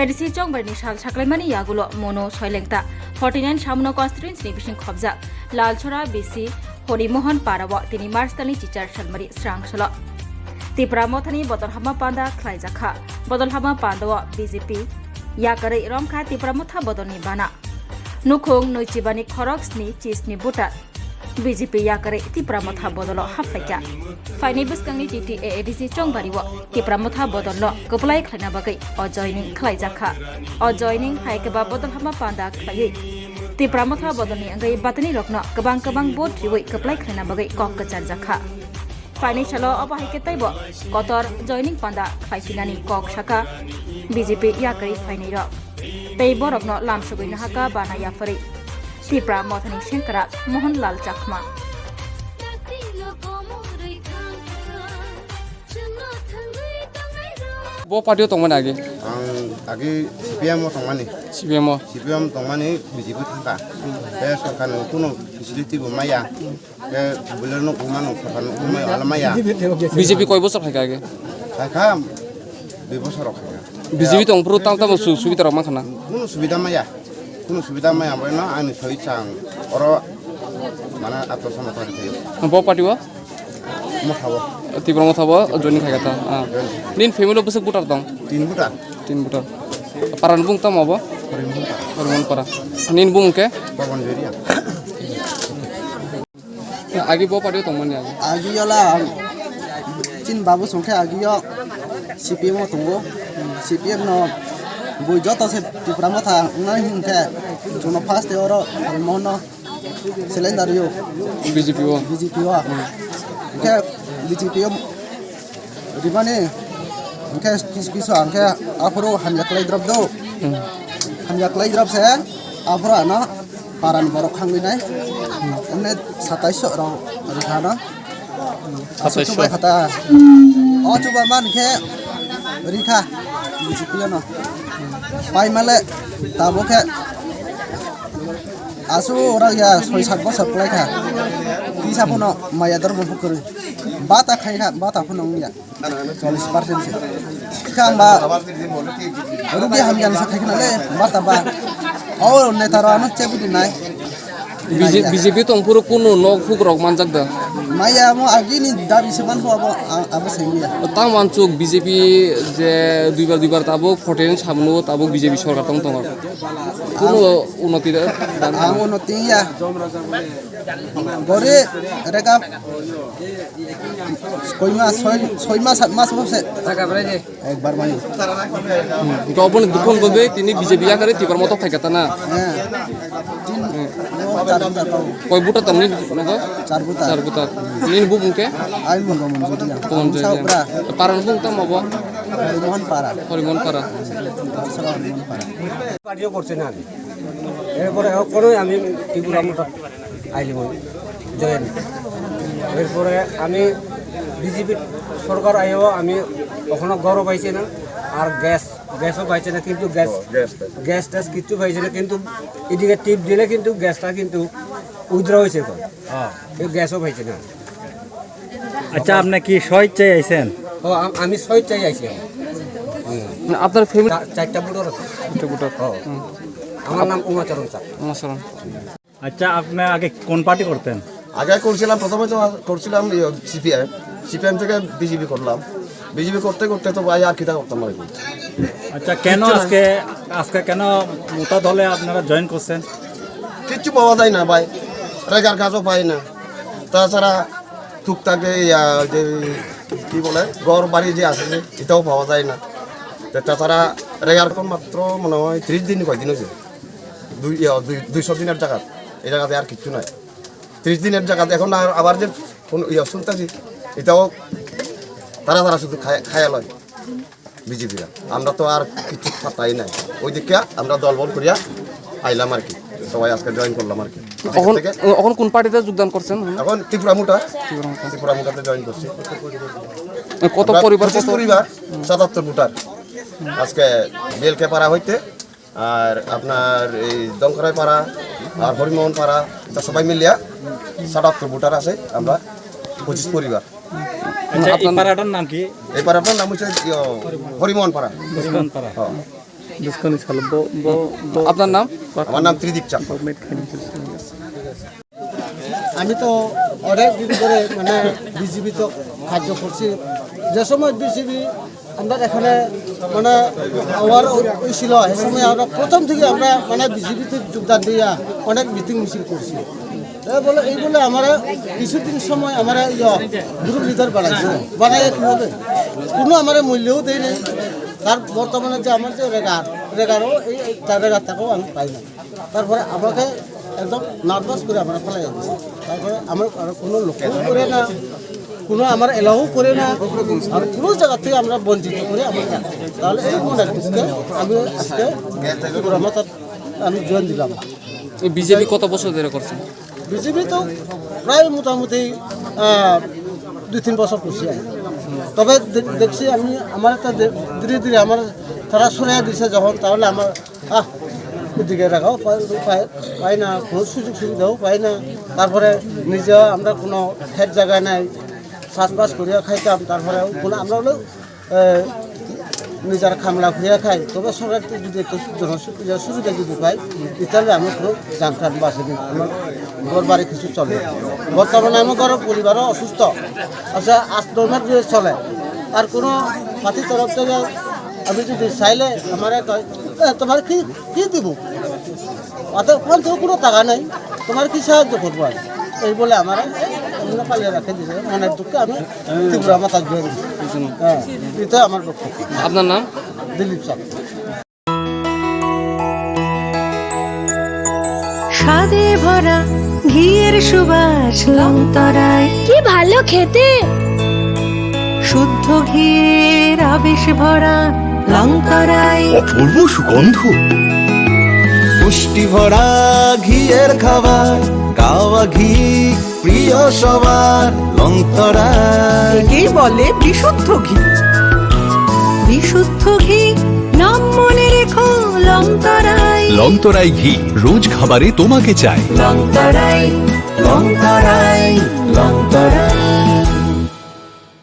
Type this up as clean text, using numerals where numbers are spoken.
ADC চংবারনি সাল সাকলাইমানি ইয়াগুলো মনো সয়লেংতা 49 সামনো constituency ni bising khobjak lalchora bisi Harimohan পারাwa তিনি মার্চতালনি টিচার সালমারি স্রাংসল ত্রিপুরা মথানি বদলহামা পান্দা খ্লাইজাখা বদলহামা পান্দাওয়া বিজেপি ইয়াকারে রমখা ত্রিপুরা মথা বদলনি বানা নুখুং নৈচিবানি খরক্সনি চিসনি বুটা বিজেপি ইয়াকারে ত্রিপুরা মথা বদল হাফাইকা ফাইনি বসকাংনি টিটিএ এডিসি চংবারিও ত্রিপুরা মথা বদল কপলাই খ্লাইনা বাগৈ অজয়নিং খ্লাইজাখা অজয়নিং হাইকেবা বদলহামা পান্দা খ্লাই ত্রিপুরা মথা বদলনি আঙ্গাই বাতনি রকনো কবাং বোট রিওই কপলাই খ্লাইনা বাগৈ কক কচারজাখা ফাইনি সালো অবাহিকে তাইব কতর জয়নিং পান্দা খ্লাইফিনানি কক শাখা বিজেপি ইয়াকারি ফাইনি রক তাই বরকনো লামসুগৈ নাহাকা বানায়া ফারি ত্রিপুরা মথানি সেংকরা Mohanlal Chakma Bo party tongmani age age CPM tongmani CPM tongmani BJP thangka be sarkar no kuno facility bo maya be buler no kumano sarkar no kumai ala maya BJP koi bosor khaika age kha be bosor khaika BJP tong pro tam tam subida rok mankhana kuno subida maya bo na ani soi chang oro mana atto samata thai bo party bo mothabo Tripura মথাবো joining খাইকা তা নিন family বসে বুটার দং 3 butar paran bung tam abo horimun para nin bung ke babon jeria agi bo party tongmani age agiyola chin babu songkhe agiyo CPM tongo CPM no buijo se Tripura motha na hingkhe jono first oro mono cylinder BJP o ke BJP ribane ke kiso angke apro hamjaklai drop do hamjaklai drop se apro ana paran borok khangni nai omne 2700 rong rikhana 2700 bai khata o chuba man ke rikha BJP no pai male tabo ke asu ora ya 6-7 bosor plai kha kisa puno maya dor bo pukuri bata khai kha bata puno ya 40% se kang ba rugi ham yang sa khai na le bata ba aur netara no chebu dinai BJP tong puro kuno nok fuk rok manjak da maya mo agini dabi seban ho abo sengi ya tam wancuk BJP je duibar tabuk 14 samno tabuk BJP Sarkar tong tong kuno unnoti da amo no tiya gore rega koi mas 7 mas bose একবার মানে গবন দুখন গবে তিনি BJP ইয়াকারে Tripura মতো খাইকা তা না koi buta tamni naga 4 buta nin bu bungke ai mon jodi kon saubra paran bung tam abo Harimohan পাড়া হরিমন para পার্টিও করছে না এরপরে কোনোই আমি ত্রিপুরা মতো আইলি মই জয়েন এরপরে আমি বিজেপি সরকার আইও আমি ওখানে গরম পাইছি না আর গ্যাসও পাইছে না কিন্তু গ্যাস ট্যাস কিছু পাইছে না কিন্তু এদিকে টিপ দিলে কিন্তু গ্যাসটা কিন্তু উইথড্র হয়েছে তো এই গ্যাসও পাইছে না আচ্ছা আপনি কি স্বেচ্ছায় আইছেন ও আমি স্বেচ্ছায় আইছি আপনার ফ্যামিলি 4টা বুটার আছে বুটার আমার নাম উমাচরণ চাক নমস্কার আচ্ছা আপনি আগে কোন পার্টি করতেন আগে করছিলাম প্রথমে তো করছিলাম সিপিএম থেকে বিজেপি করলাম বিজেপি করতে তো ভাই আর কিটা করতাম আর কি আচ্ছা কেন আজকে কেন মোটা দলে আপনারা জয়েন করছেন কিচ্ছু পাওয়া যায় না ভাই রেগার কাজও পাই না তাছাড়া টুকটাকে যে কি বলে ঘর বাড়ি যে আছে এটাও পাওয়া যায় না তাছাড়া রেগার মাত্র মনে হয় 30 দিন কয়দিন হয়েছে 200 দিনের জায়গা এই জায়গাতে আর কিচ্ছু নাই 30 দিনের জায়গাতে এখন আবার যে শুনতেছি এটাও তারা শুধু খায়া লয় বিজেপিরা আমরা তো আর কিছু পাতাই নাই ওই দিকে আমরা দলবল করিয়া আইলাম আর কি সবাই আজকে জয়েন করলাম আর কি এখন কোন পার্টিতে যোগদান করছেন এখন ত্রিপুরা মুটাতে জয়েন করছি কত পরিবার 77 বুটার আজকে বেলকে পাড়া হইতে আর আপনার এই দংকরাই পাড়া আর হরিমোহন পাড়া এটা সবাই মিলিয়া 77 বুটার আছে আমরা 25 পরিবার আচ্ছা এই পাড়াটার নাম কি এই পাড়াটার নাম হচ্ছে হরিমোহন পাড়া পাড়া আপনার নাম? আমার নাম ত্রিদীপ চাপ। আমি তো অনেক দিন ধরে মানে বিজেপি তো কার্য করছি। যে সময় বিজেপি আমরা এখানে মানে আমার ওই ছিল এই সময় আমরা প্রথম থেকে আমরা মানে বিজেপিতে যোগদান দিয়ে অনেক মিটিং মিছিল করছি। বলে এই বলে আমরা কিছুদিন সময় আমরা গ্রুপ লিডার বানাইছি, বানাই কী হবে কোনো আমার মূল্যও দেয় নেই। তার বর্তমানে যে আমার যে রেগারও এই রেগার টাকাও আমি পাই না। তারপরে আমাকে একদম নার্ভাস করে আমরা ফেলাই যাচ্ছি। তারপরে আমার কোনো লক্ষ্য করে না, কোনো আমার এলাও করে না, আর কোনো জায়গা থেকে আমরা বঞ্চিত করে আমরা তাহলে এই মনে রাখতে আমি আজকে আমি জয়েন দিলাম। এই বিজেপি কত বছর ধরে করছেন? বিজেপি তো প্রায় মোটামুটি 2-3 বছর করছি। তবে দেখছি আমি আমার একটা ধীরে ধীরে আমার তারা সরাইয়া দিছে যখন, তাহলে আমার ওদিকে রাখাও পাই না, কোনো সুযোগ সুবিধাও পাই না। তারপরে নিজে আমরা কোনো খেত জায়গায় নাই, চাষবাস করিয়া খাইতাম। তারপরে কোনো আমরা হলেও নিজের খামলা ঘুরিয়া খাই। তবে সরকার যদি একটু সুবিধা যদি পাই তাহলে আমি কোনো জানকান বাঁচে দিই, আমার ঘর বাড়ি কিছু চলে। বর্তমানে আমার ঘরের পরিবারও অসুস্থ, আচ্ছা 8-9 মাস ধরে চলে। আর কোনো পার্টির তরফ থেকে আমি যদি চাইলে আমার তোমার কি দিব, ওখান থেকে কোনো টাকা নেই, তোমার কি সাহায্য করবো আর এই বলে আমার পালিয়ে রাখে দিয়েছে। মনের দুঃখে আমি ত্রিপুরা মাথা জয়েন দিচ্ছি। হ্যাঁ, এটা আমার বক্তব্য। আপনার নাম? দিলীপ সাহ। স্বাদে ভরা ঘিয়ের সুবাস লংতরায়, কি ভালো খেতে, শুদ্ধ ঘিয়ের আবেশ ভরা লংতরায়, অপূর্ব সুগন্ধ, পুষ্টি ভরা ঘিয়ের খাবার, গাওয়া ঘি প্রিয় সবার লংতরায়। একেই বলে বিশুদ্ধ ঘি। বিশুদ্ধ ঘি নাম মনে রেখো লংতরায়। লংতরাই ঘি রোজ খাবারে তোমাকে চাই। লংতরায়, লংতরায়, লংতরায়।